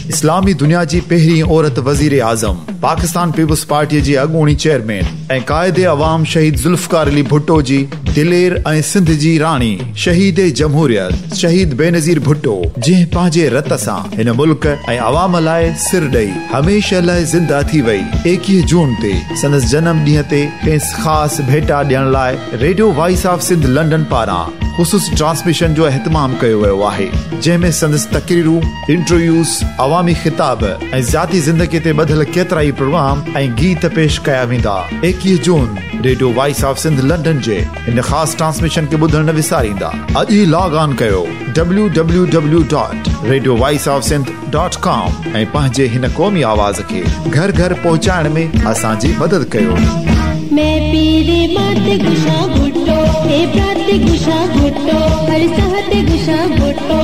इस्लामी दुनिया जी पहिरीं औरत वज़ीर आज़म, पाकिस्तान पीपुल्स पार्टी जी अॻूणी चेयरमैन ऐं क़ाइदे अवाम शहीद ज़ुल्फ़िकार अली भुट्टो जी दिलेर ऐं सिंध जी राणी, शहीद जमहूरियत शहीद बेनज़ीर भुट्टो, जंहिं पंहिंजे रत सां हिन मुल्क ऐं अवाम लाइ सिर ॾेई हमेशह लाइ ज़िंदा थी वई। 21 जून ते संदसि जनम ॾींहं ते कंहिं ख़ासि भेटा ॾियण लाइ radio voice of Sindh London पारां ख़ुसूस ट्रांसमिशन जो एहतमाम कयो वियो आहे, जंहिंमें संदसि तकरीरूं, इंटरव्यूज़, अवामी खिताब ऐं ज़ाती ज़िंदगी ते ॿधल केतिरा ई प्रोग्राम ऐं गीत पेश कया वेंदा। 21 June radio voice of Sindh London जे इन ख़ासि ट्रांसमिशन खे ॿुधण न विसारींदा। अॼु ई लॉग ऑन कयो www.radiovoiceofsindh.com ऐं पंहिंजे हिन क़ौमी आवाज़ खे घर घर पहुचाइण में असांजी मदद कयो। मैं पीरे माते गुशा भुट्टो, हे प्राते गुशा भुट्टो, हर सहते गुशा भुट्टो।